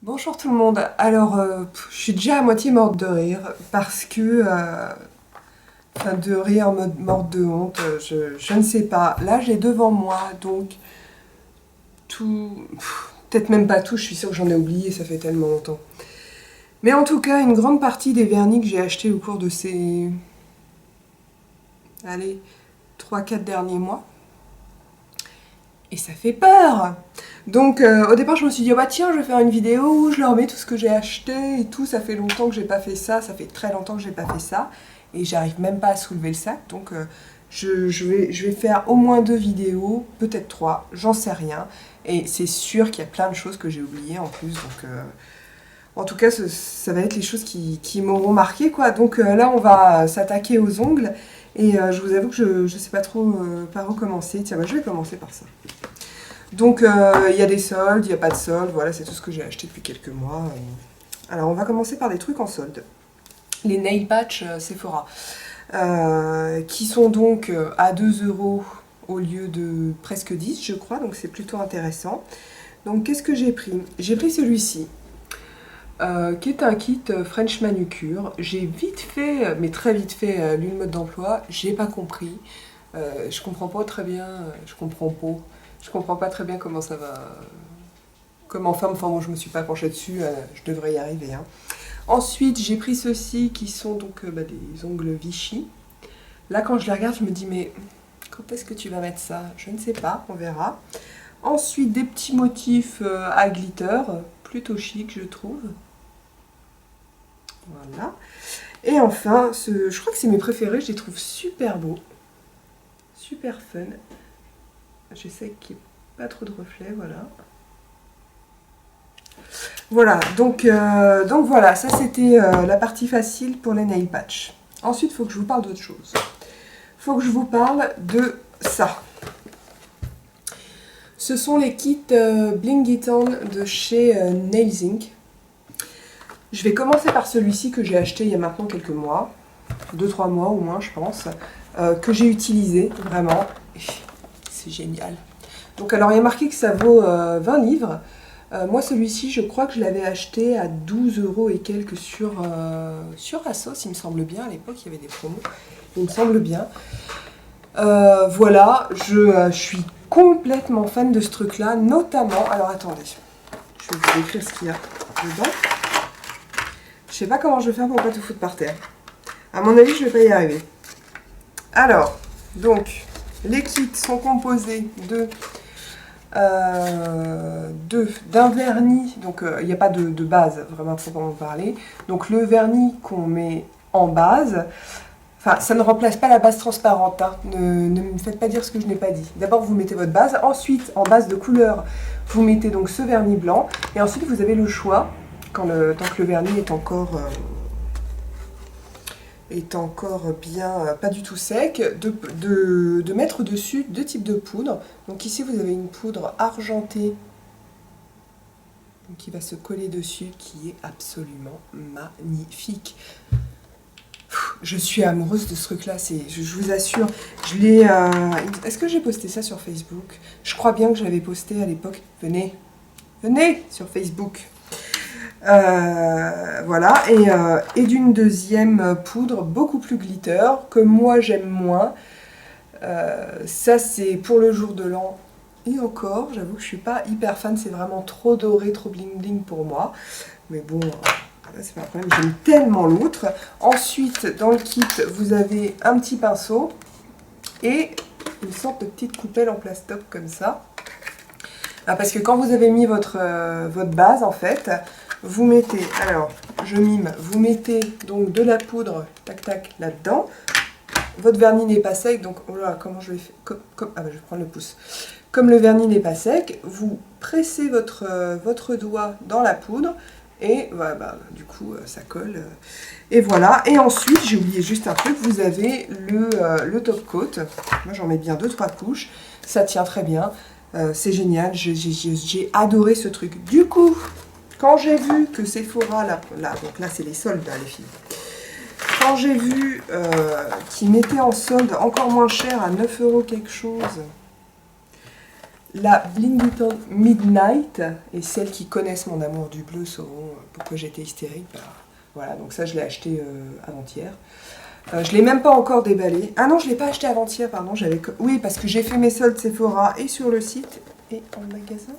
Bonjour tout le monde. Alors, je suis déjà à moitié morte de rire parce que, enfin, de rire en mode morte de honte, je ne sais pas. Là, j'ai devant moi donc tout, peut-être même pas tout. Je suis sûre que j'en ai oublié. Ça fait tellement longtemps. Mais en tout cas, une grande partie des vernis que j'ai achetés au cours de ces, allez, 3-4 derniers mois. Et ça fait peur. Donc au départ je me suis dit oh bah tiens je vais faire une vidéo où je leur mets tout ce que j'ai acheté et tout, ça fait longtemps que j'ai pas fait ça, ça fait très longtemps que j'ai pas fait ça et j'arrive même pas à soulever le sac donc je vais faire au moins 2 vidéos, peut-être 3, j'en sais rien et c'est sûr qu'il y a plein de choses que j'ai oubliées en plus donc en tout cas ça va être les choses qui m'auront marqué quoi donc là on va s'attaquer aux ongles et je vous avoue que je sais pas trop par où commencer, tiens bah, je vais commencer par ça. Donc il y a des soldes, il n'y a pas de soldes, voilà c'est tout ce que j'ai acheté depuis quelques mois. Alors on va commencer par des trucs en solde. Les nail patch Sephora, qui sont donc à 2 euros au lieu de presque 10 je crois, donc c'est plutôt intéressant. Donc qu'est-ce que j'ai pris? J'ai pris celui-ci, qui est un kit French manucure. J'ai vite fait, mais très vite fait, lu le mode d'emploi, j'ai pas compris. Je comprends pas très bien, je comprends pas très bien comment ça va, comment faire, enfin moi je me suis pas penchée dessus, je devrais y arriver. Hein. Ensuite j'ai pris ceux-ci qui sont donc des ongles Vichy. Là quand je les regarde je me dis mais quand est-ce que tu vas mettre ça? Je ne sais pas, on verra. Ensuite des petits motifs à glitter, plutôt chic je trouve. Voilà. Et enfin, je crois que c'est mes préférés, je les trouve super beaux, super fun. J'essaie qu'il n'y ait pas trop de reflets, voilà. Voilà, donc voilà, ça c'était la partie facile pour les nail patch. Ensuite, il faut que je vous parle d'autre chose. Il faut que je vous parle de ça. Ce sont les kits Bling It On de chez Nails Inc. Je vais commencer par celui-ci que j'ai acheté il y a maintenant quelques mois, 2-3 mois au moins je pense, que j'ai utilisé vraiment. C'est génial. Donc alors il y a marqué que ça vaut 20 livres. Moi celui-ci je crois que je l'avais acheté à 12 euros et quelques sur Asos, il me semble bien, à l'époque il y avait des promos, il me semble bien. Voilà, je suis complètement fan de ce truc là, notamment, alors attendez, je vais vous décrire ce qu'il y a dedans. Je sais pas comment je vais faire pour pas tout foutre par terre. À mon avis je vais pas y arriver. Alors, donc, les kits sont composés d'un vernis, donc il n'y a pas de base, vraiment proprement parler. Donc le vernis qu'on met en base, enfin ça ne remplace pas la base transparente, hein. Ne me faites pas dire ce que je n'ai pas dit. D'abord vous mettez votre base, ensuite en base de couleur, vous mettez donc ce vernis blanc, et ensuite vous avez le choix, tant que le vernis est encore bien pas du tout sec, de mettre dessus 2 types de poudre. Donc ici vous avez une poudre argentée qui va se coller dessus, qui est absolument magnifique. Je suis amoureuse de ce truc là, je vous assure, je l'ai... Est-ce que j'ai posté ça sur Facebook? Je crois bien que j'avais posté à l'époque. Venez sur Facebook. Voilà, et d'une deuxième poudre beaucoup plus glitter, que moi j'aime moins. Ça c'est pour le jour de l'an, et encore, j'avoue que je suis pas hyper fan, c'est vraiment trop doré, trop bling bling pour moi. Mais bon, c'est pas un problème, j'aime tellement l'autre. Ensuite, dans le kit, vous avez un petit pinceau et une sorte de petite coupelle en plastoc comme ça. Parce que quand vous avez mis votre base, en fait, vous mettez, alors je mime, vous mettez donc de la poudre, tac tac, là-dedans. Votre vernis n'est pas sec, donc, oh là, comment je vais faire, ah bah, je vais prendre le pouce. Comme le vernis n'est pas sec, vous pressez votre doigt dans la poudre, et voilà, bah, du coup, ça colle. Et voilà, et ensuite, j'ai oublié juste un truc, vous avez le top coat. Moi, j'en mets bien 2-3 couches, ça tient très bien. C'est génial, j'ai adoré ce truc. Du coup, quand j'ai vu que Sephora, donc là c'est les soldes, hein, les filles. Quand j'ai vu qu'ils mettaient en solde encore moins cher à 9 euros quelque chose, la Blingleton Midnight, et celles qui connaissent mon amour du bleu sauront pourquoi j'étais hystérique. Bah, voilà, donc ça je l'ai acheté avant-hier. Je l'ai même pas encore déballé. Ah non, je l'ai pas acheté avant-hier, pardon. Oui, parce que j'ai fait mes soldes Sephora et sur le site et en magasin.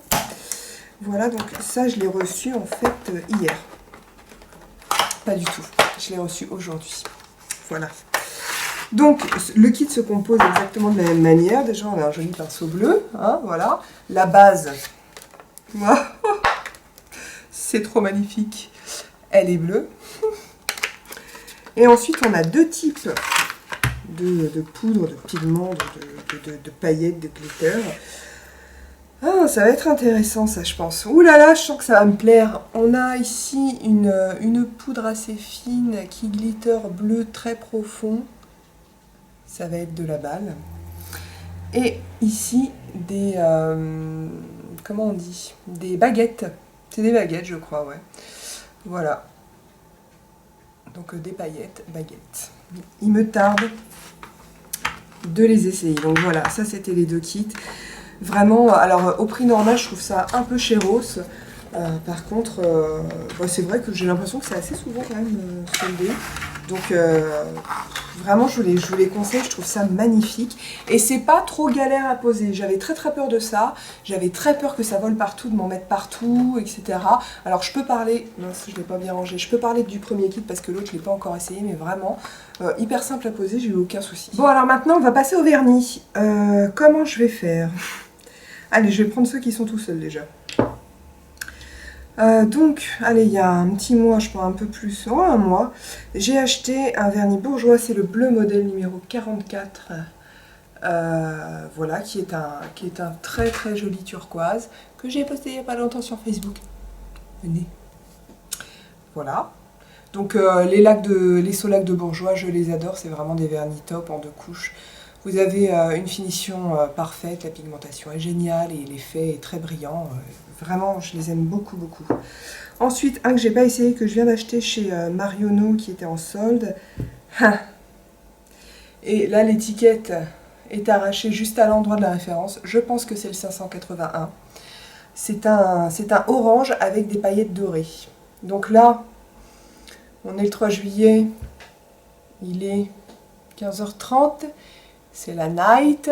Voilà, donc ça je l'ai reçu en fait hier. Pas du tout, je l'ai reçu aujourd'hui. Voilà. Donc, le kit se compose exactement de la même manière. Déjà, on a un joli pinceau bleu, hein, voilà. La base, c'est trop magnifique. Elle est bleue. Et ensuite, on a deux types de poudre, de pigments, de paillettes, de glitter. Ah, ça va être intéressant, ça, je pense. Ouh là là, je sens que ça va me plaire. On a ici une poudre assez fine qui glitter bleu très profond. Ça va être de la balle. Et ici, des... comment on dit? Des baguettes. C'est des baguettes, je crois, ouais. Voilà. Donc des paillettes, baguettes. Il me tarde de les essayer. Donc voilà, ça c'était les deux kits. Vraiment, alors au prix normal, je trouve ça un peu chéros. Par contre, c'est vrai que j'ai l'impression que c'est assez souvent quand même soldé. Donc vraiment, je vous les conseille, je trouve ça magnifique. Et c'est pas trop galère à poser. J'avais très peur de ça. J'avais très peur que ça vole partout, de m'en mettre partout, etc. Alors je peux parler, non, je l'ai pas bien rangé. Je peux parler du premier kit parce que l'autre, je l'ai pas encore essayé, mais vraiment hyper simple à poser, j'ai eu aucun souci. Bon, alors maintenant, on va passer au vernis. Comment je vais faire? Allez, je vais prendre ceux qui sont tout seuls déjà. Donc, allez, il y a un petit mois, je pense un peu plus, un mois, j'ai acheté un vernis bourgeois, c'est le bleu modèle numéro 44, voilà, qui est un très très joli turquoise, que j'ai posté il n'y a pas longtemps sur Facebook. Venez. Voilà. Donc, les Solac de bourgeois, je les adore, c'est vraiment des vernis top en 2 couches. Vous avez une finition parfaite, la pigmentation est géniale et l'effet est très brillant. Vraiment, je les aime beaucoup, beaucoup. Ensuite, un que j'ai pas essayé, que je viens d'acheter chez Marionneau, qui était en solde. Et là, l'étiquette est arrachée juste à l'endroit de la référence. Je pense que c'est le 581. C'est un orange avec des paillettes dorées. Donc là, on est le 3 juillet, il est 15h30. C'est la night.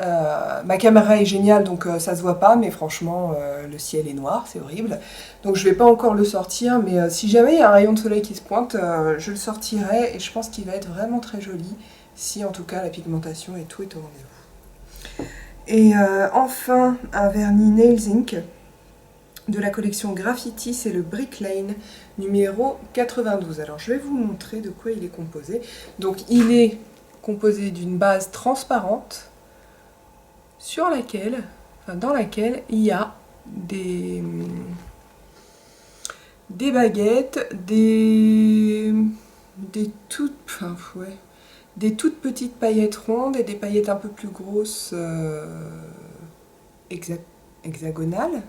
Ma caméra est géniale, donc ça se voit pas, mais franchement, le ciel est noir, c'est horrible. Donc je vais pas encore le sortir, mais si jamais il y a un rayon de soleil qui se pointe, je le sortirai et je pense qu'il va être vraiment très joli, si en tout cas la pigmentation et tout est au rendez-vous. Et enfin, un vernis Nails Ink de la collection Graffiti, c'est le Brick Lane numéro 92. Alors je vais vous montrer de quoi il est composé. Donc il est composé d'une base transparente dans laquelle il y a des baguettes, des toutes petites paillettes rondes et des paillettes un peu plus grosses hexagonales.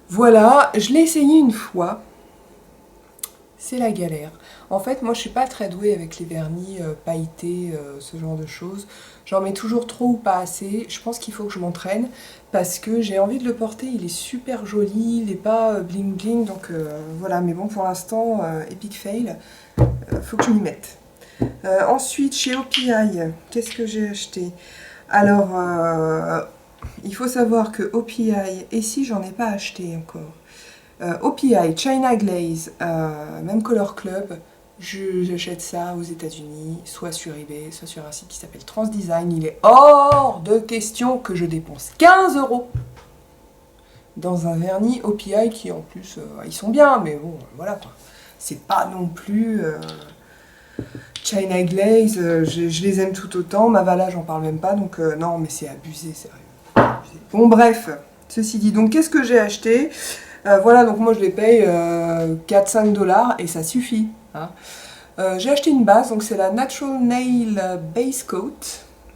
Voilà, je l'ai essayé une fois. C'est la galère. En fait, moi, je suis pas très douée avec les vernis pailletés, ce genre de choses. J'en mets toujours trop ou pas assez. Je pense qu'il faut que je m'entraîne parce que j'ai envie de le porter. Il est super joli, il n'est pas bling bling. Donc voilà, mais bon, pour l'instant, epic fail. Faut que je m'y mette. Ensuite, chez OPI, qu'est-ce que j'ai acheté? Alors, il faut savoir que OPI, et si j'en ai pas acheté encore, OPI, China Glaze, même Color Club, j'achète ça aux États-Unis, soit sur eBay, soit sur un site qui s'appelle Transdesign. Il est hors de question que je dépense 15 € dans un vernis OPI qui en plus, ils sont bien, mais bon, voilà quoi. C'est pas non plus China Glaze, je les aime tout autant. Mavala, j'en parle même pas, donc non, mais c'est abusé, sérieux. Abusé. Bon, bref, ceci dit, donc qu'est-ce que j'ai acheté? Voilà, donc moi je les paye 4-5 $ et ça suffit. Hein. J'ai acheté une base, donc c'est la Natural Nail Base Coat,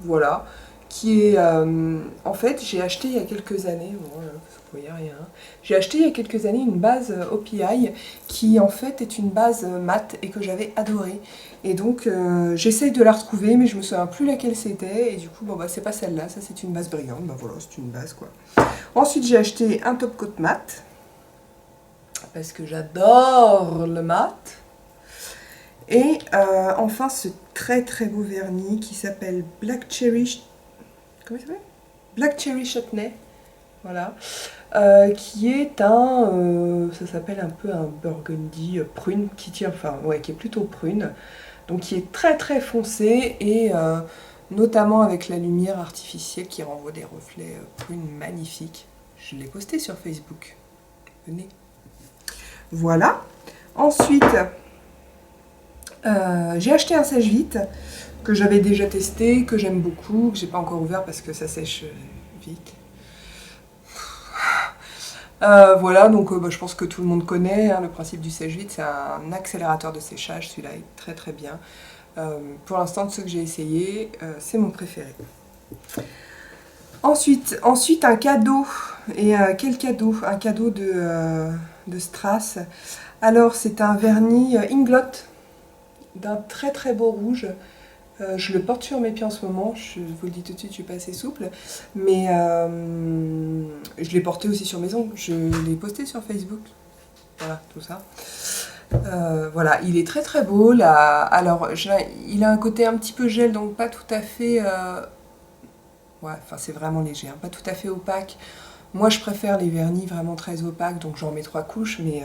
voilà, qui est... en fait, j'ai acheté il y a quelques années, bon, vous voyez rien, j'ai acheté il y a quelques années une base OPI qui en fait est une base mat et que j'avais adorée. Et donc j'essaye de la retrouver, mais je me souviens plus laquelle c'était, et du coup, bon bah c'est pas celle-là, ça c'est une base brillante, bah voilà, c'est une base quoi. Ensuite j'ai acheté un top coat mat, parce que j'adore le mat. Et enfin ce très très beau vernis qui s'appelle Black Cherry... Comment il s'appelle? Black Cherry Chutney. Voilà. Qui est un... ça s'appelle un peu un burgundy prune, qui tient... Enfin, ouais, qui est plutôt prune. Donc qui est très très foncé et notamment avec la lumière artificielle qui renvoie des reflets prunes magnifiques. Je l'ai posté sur Facebook. Venez. Voilà. Ensuite... j'ai acheté un sèche-vite que j'avais déjà testé, que j'aime beaucoup, que j'ai pas encore ouvert parce que ça sèche vite. Voilà, donc je pense que tout le monde connaît hein, le principe du sèche-vite, c'est un accélérateur de séchage, celui-là est très très bien. Pour l'instant, de ceux que j'ai essayé, c'est mon préféré. Ensuite un cadeau, et quel cadeau? Un cadeau de Strass. Alors c'est un vernis Inglot, d'un très très beau rouge. Je le porte sur mes pieds en ce moment, je vous le dis tout de suite, je suis pas assez souple, mais je l'ai porté aussi sur mes ongles, je l'ai posté sur Facebook, voilà, tout ça. Voilà, il est très très beau, là. Alors il a un côté un petit peu gel, donc pas tout à fait, ouais, enfin c'est vraiment léger, hein, pas tout à fait opaque. Moi je préfère les vernis vraiment très opaques, donc j'en mets 3 couches, mais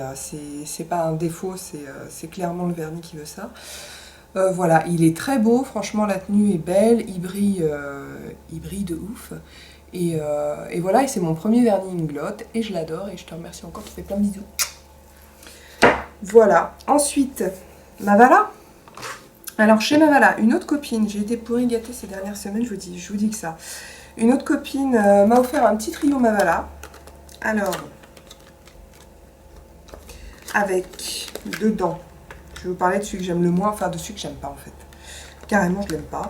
c'est pas un défaut, c'est clairement le vernis qui veut ça. Voilà, il est très beau, franchement la tenue est belle, il brille de ouf. Et voilà, et c'est mon premier vernis Inglot, et je l'adore, et je te remercie encore, tu fais plein de bisous. Voilà, ensuite, Mavala. Alors chez Mavala, une autre copine, j'ai été pourri gâtée ces dernières semaines, je vous dis que ça. Une autre copine m'a offert un petit trio Mavala. Alors, avec dedans, je vais vous parler de celui que j'aime le moins, enfin de celui que j'aime pas en fait. Carrément, je l'aime pas.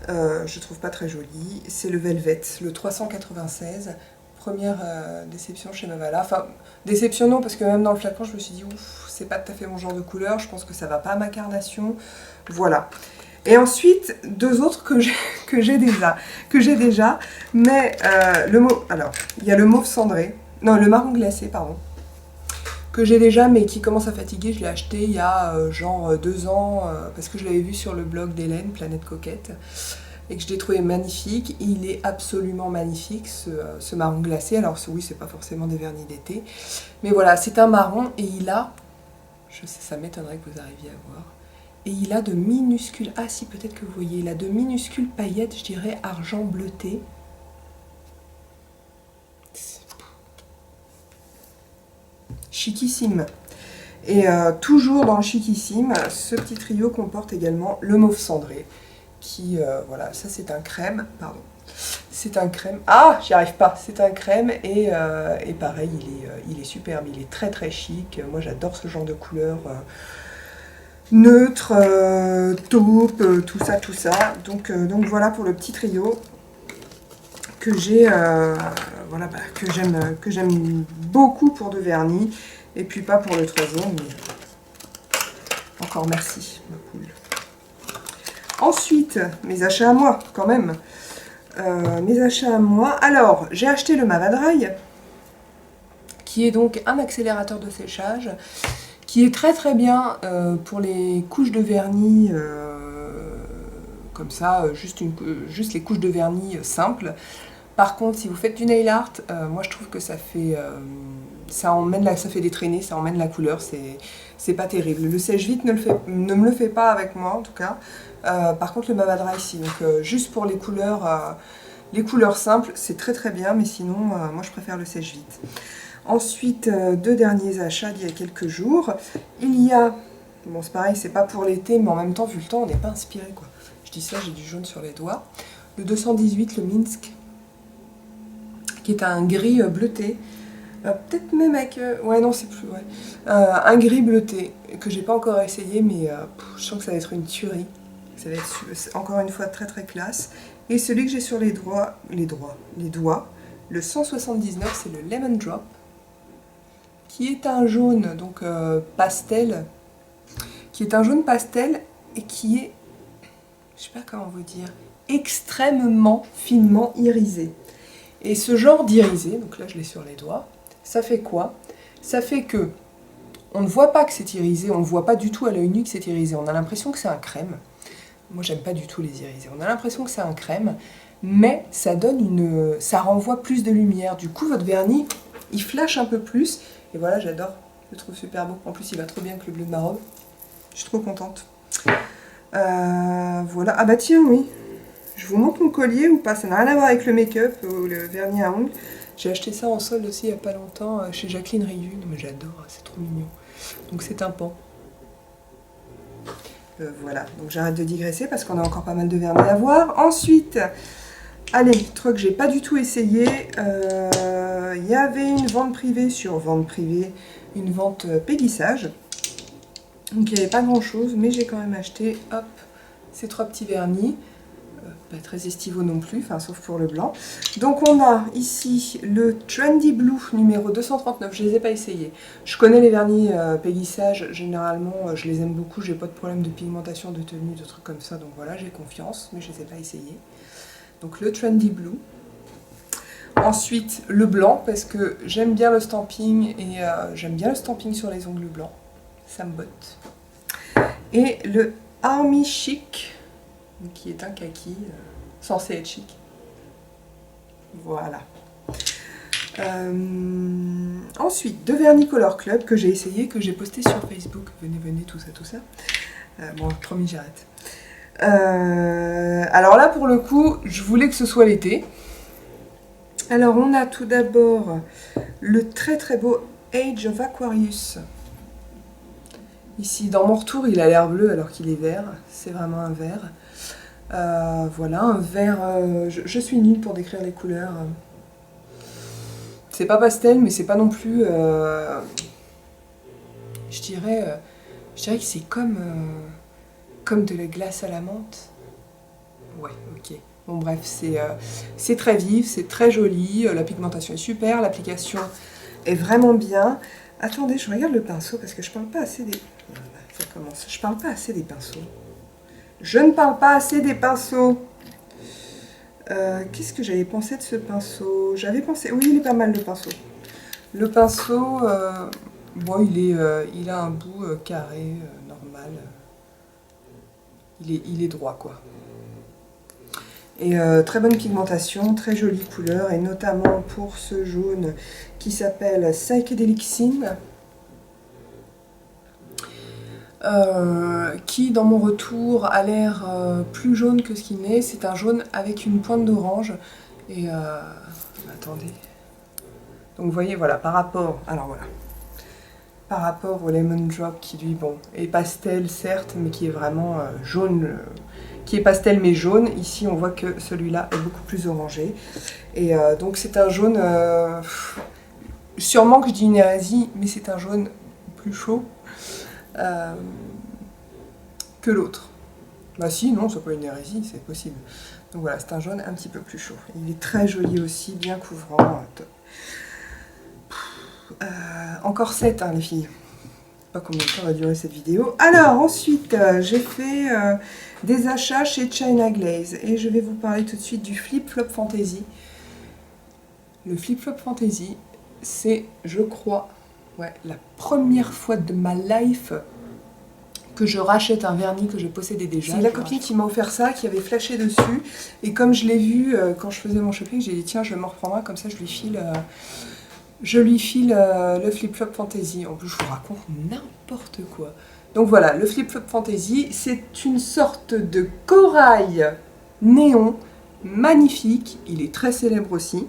Je trouve pas très joli. C'est le Velvet, le 396. Première déception chez Mavala. Enfin, déception non, parce que même dans le flacon, je me suis dit, ouf, c'est pas tout à fait mon genre de couleur. Je pense que ça va pas à ma carnation. Voilà. Et ensuite, deux autres que j'ai déjà. Mais le mauve, alors, il y a le mauve cendré. Non, le marron glacé, pardon. Que j'ai déjà mais qui commence à fatiguer. Je l'ai acheté il y a genre 2 ans parce que je l'avais vu sur le blog d'Hélène, Planète Coquette, et que je l'ai trouvé magnifique. Et il est absolument magnifique ce marron glacé. Alors oui, c'est pas forcément des vernis d'été, mais voilà, c'est un marron et il a, je sais, ça m'étonnerait que vous arriviez à voir, et il a de minuscules, ah si peut-être que vous voyez, il a de minuscules paillettes, je dirais argent bleuté. Chiquissime. Et toujours dans le chiquissime, ce petit trio comporte également le mauve cendré, qui, voilà, ça c'est un crème, pardon, c'est un crème, ah, j'y arrive pas, c'est un crème, et pareil, il est superbe, il est très très chic, moi j'adore ce genre de couleur neutre, taupe, tout ça, donc voilà pour le petit trio que j'ai, voilà, bah, que j'aime beaucoup pour de vernis, et puis pas pour le troisième, mais encore merci, ma poule. Ensuite, mes achats à moi, quand même. Mes achats à moi. Alors, j'ai acheté le Mavadry, qui est donc un accélérateur de séchage, qui est très très bien pour les couches de vernis, comme ça, juste les couches de vernis simples. Par contre, si vous faites du nail art, moi je trouve que ça fait, ça fait des traînées, ça emmène la couleur, c'est pas terrible. Le sèche-vite ne me le fait pas avec moi en tout cas. Par contre, le Mavadry si, donc juste pour les couleurs simples, c'est très très bien, mais sinon, moi je préfère le sèche-vite. Ensuite, deux derniers achats d'il y a quelques jours. Il y a, bon c'est pareil, c'est pas pour l'été, mais en même temps, vu le temps, on n'est pas inspiré quoi. Je dis ça, j'ai du jaune sur les doigts. Le 218, le Minsk, qui est un gris bleuté, peut-être même avec, ouais non c'est plus, ouais, un gris bleuté, que j'ai pas encore essayé, mais je sens que ça va être une tuerie, ça va être encore une fois très très classe, Et celui que j'ai sur les doigts, le 179, c'est le Lemon Drop, qui est un jaune donc pastel, et qui est, je sais pas comment vous dire, extrêmement finement irisé. Et ce genre d'irisé, donc là je l'ai sur les doigts, ça fait quoi? Ça fait que on ne voit pas que c'est irisé, on ne voit pas du tout à l'œil nu que c'est irisé, on a l'impression que c'est un crème. Moi j'aime pas du tout les irisés, on a l'impression que c'est un crème, mais ça donne ça renvoie plus de lumière. Du coup votre vernis, il flash un peu plus, et voilà, j'adore, je le trouve super beau. En plus il va trop bien avec le bleu de ma robe, je suis trop contente. Voilà, ah bah tiens oui, je vous montre mon collier ou pas, ça n'a rien à voir avec le make-up ou le vernis à ongles. J'ai acheté ça en solde aussi il n'y a pas longtemps chez Jacqueline Rieu, mais j'adore, c'est trop mignon. Donc c'est un pan. Voilà, donc j'arrête de digresser parce qu'on a encore pas mal de vernis à voir. Ensuite, allez, truc que j'ai pas du tout essayé, il y avait une vente privée sur vente privée, une vente péguissage. Donc il n'y avait pas grand chose, mais j'ai quand même acheté, hop, ces 3 petits vernis. Pas très estivaux non plus, enfin sauf pour le blanc. Donc on a ici le Trendy Blue numéro 239, je ne les ai pas essayés. Je connais les vernis péguissage, généralement je les aime beaucoup, j'ai pas de problème de pigmentation, de tenue, de trucs comme ça, donc voilà, j'ai confiance, mais je ne les ai pas essayés. Donc le Trendy Blue. Ensuite le blanc, parce que j'aime bien le stamping, et j'aime bien le stamping sur les ongles blancs, ça me botte. Et le Army Chic, qui est un kaki, censé être chic. Voilà. Ensuite, 2 vernis Color Club que j'ai essayé, que j'ai posté sur Facebook. Venez, venez, tout ça, tout ça. Bon, promis, j'arrête. Alors là, pour le coup, je voulais que ce soit l'été. Alors, on a tout d'abord le très très beau Age of Aquarius. Ici, dans mon retour, il a l'air bleu alors qu'il est vert. C'est vraiment un vert. Voilà, un vert, je suis nulle pour décrire les couleurs. C'est pas pastel, mais c'est pas non plus, je dirais que c'est comme de la glace à la menthe. Ouais, ok. Bon bref, c'est très vif, c'est très joli, la pigmentation est super, l'application est vraiment bien. Attendez, je regarde le pinceau parce que je parle pas assez des... Ça commence. Je parle pas assez des pinceaux. Je ne parle pas assez des pinceaux. Qu'est-ce que j'avais pensé de ce pinceau? J'avais pensé... Oui, il est pas mal le pinceau. Le pinceau, bon, il a un bout carré, normal. Il est droit, quoi. Et très bonne pigmentation, très jolie couleur, et notamment pour ce jaune qui s'appelle Psychedelic Scene. Qui dans mon retour a l'air plus jaune que ce qu'il n'est. C'est un jaune avec une pointe d'orange. Et attendez. Donc vous voyez, voilà, par rapport au Lemon Drop qui lui, bon, est pastel certes, mais qui est vraiment jaune, qui est pastel mais jaune. Ici on voit que celui-là est beaucoup plus orangé. Et donc c'est un jaune, sûrement que je dis une hérésie, mais c'est un jaune plus chaud. Que l'autre. Bah si, non, c'est pas une hérésie, c'est possible. Donc voilà, c'est un jaune un petit peu plus chaud. Il est très joli aussi, bien couvrant. Encore 7, hein, les filles. Je sais pas combien de temps va durer cette vidéo. Alors, ensuite, j'ai fait des achats chez China Glaze. Et je vais vous parler tout de suite du Flip Flop Fantasy. Le Flip Flop Fantasy, c'est, je crois, ouais, la première fois de ma life que je rachète un vernis que je possédais déjà. C'est la copine qui m'a offert ça, qui avait flashé dessus. Et comme je l'ai vu quand je faisais mon shopping, j'ai dit tiens, je vais m'en reprendre un, comme ça je lui file le Flip Flop Fantasy. En plus, je vous raconte n'importe quoi. Donc voilà, le Flip Flop Fantasy, c'est une sorte de corail néon magnifique. Il est très célèbre aussi.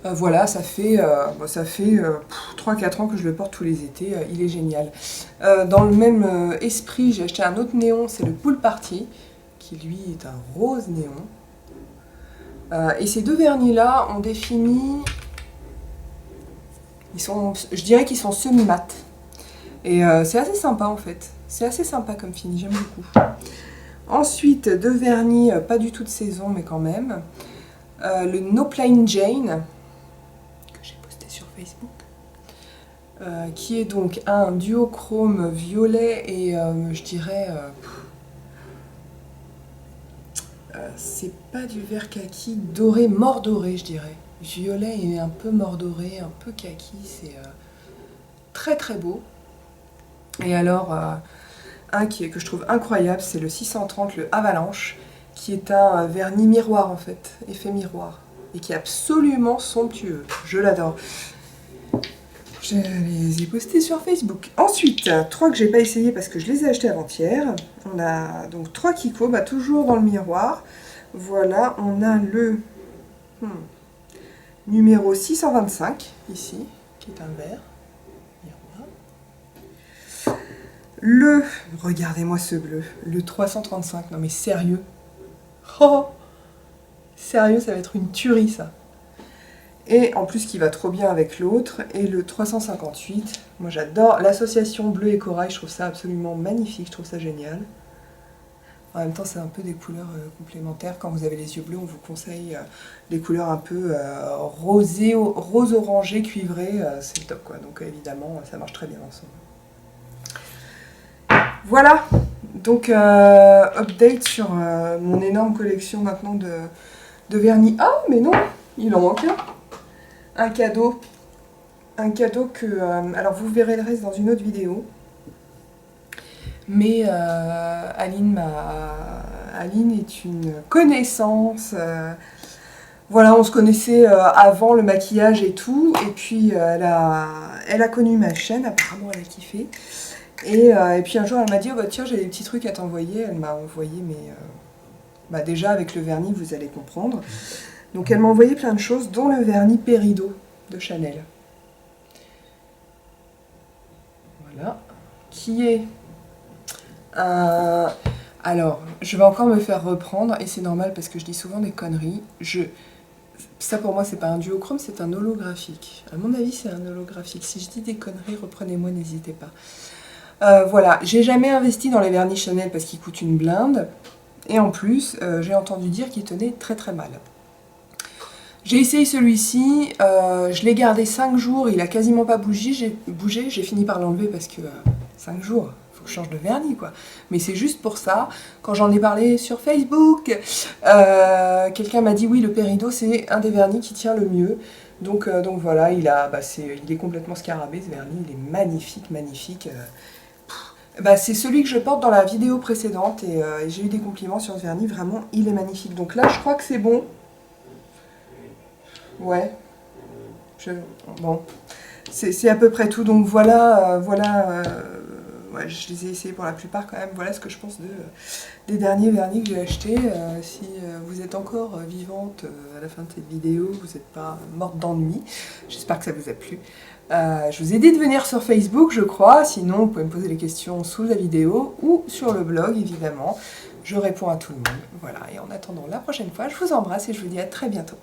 Voilà, ça fait 3-4 ans que je le porte tous les étés, il est génial. Dans le même esprit, j'ai acheté un autre néon, c'est le Pool Party, qui lui est un rose néon. Et ces 2 vernis-là ont défini... je dirais qu'ils sont semi-mat. Et c'est assez sympa en fait. C'est assez sympa comme fini, j'aime beaucoup. Ensuite, de vernis, pas du tout de saison, mais quand même. Le No Plain Jane, que j'ai posté sur Facebook. Qui est donc un duochrome violet et je dirais... c'est pas du vert kaki, doré, mordoré, je dirais. Violet et un peu mordoré, un peu kaki, c'est très très beau. Et alors, un que je trouve incroyable, c'est le 630, le Avalanche, qui est un vernis miroir en fait, effet miroir, et qui est absolument somptueux. Je l'adore. Je les ai postés sur Facebook. Ensuite, 3 que j'ai pas essayé parce que je les ai achetés avant-hier. On a donc 3 Kiko, toujours dans le miroir. Voilà, on a le numéro 625, ici, qui est un vert. Miroir. Regardez-moi ce bleu, le 335, non mais sérieux. Oh, sérieux, ça va être une tuerie ça. Et en plus qui va trop bien avec l'autre, et le 358. Moi j'adore l'association bleu et corail, je trouve ça absolument magnifique, je trouve ça génial. En même temps c'est un peu des couleurs complémentaires, quand vous avez les yeux bleus on vous conseille des couleurs un peu rosé orangé, cuivré, c'est le top quoi, donc évidemment ça marche très bien ensemble. Voilà, donc update sur mon énorme collection maintenant de vernis. Ah mais non, il en manque un. Un cadeau que... alors vous verrez le reste dans une autre vidéo. Mais Aline est une connaissance. Voilà, on se connaissait avant le maquillage et tout. Et puis elle a connu ma chaîne, apparemment elle a kiffé. Et puis un jour elle m'a dit, oh, bah, tiens j'ai des petits trucs à t'envoyer. Elle m'a envoyé, mais déjà avec le vernis vous allez comprendre. Donc elle m'a envoyé plein de choses, dont le vernis Peridot de Chanel. Voilà. Qui est un... Alors, je vais encore me faire reprendre, et c'est normal parce que je dis souvent des conneries. Ça pour moi c'est pas un duochrome, c'est un holographique. À mon avis c'est un holographique. Si je dis des conneries, reprenez-moi, n'hésitez pas. Voilà, j'ai jamais investi dans les vernis Chanel parce qu'ils coûtent une blinde. Et en plus, j'ai entendu dire qu'ils tenaient très très mal. J'ai essayé celui-ci, je l'ai gardé 5 jours, il a quasiment pas bougé, j'ai fini par l'enlever parce que 5 jours, il faut que je change de vernis quoi. Mais c'est juste pour ça, quand j'en ai parlé sur Facebook, quelqu'un m'a dit oui le Peridot c'est un des vernis qui tient le mieux. Donc voilà, il est complètement scarabée ce vernis, il est magnifique, magnifique. C'est celui que je porte dans la vidéo précédente et j'ai eu des compliments sur ce vernis, vraiment il est magnifique. Donc là je crois que c'est bon. Ouais, bon, c'est à peu près tout, donc voilà, ouais, je les ai essayés pour la plupart quand même, voilà ce que je pense des derniers vernis que j'ai achetés. Si vous êtes encore vivante à la fin de cette vidéo, vous n'êtes pas morte d'ennui, j'espère que ça vous a plu. Je vous ai dit de venir sur Facebook je crois, sinon vous pouvez me poser les questions sous la vidéo ou sur le blog évidemment, je réponds à tout le monde. Voilà, et en attendant la prochaine fois, je vous embrasse et je vous dis à très bientôt.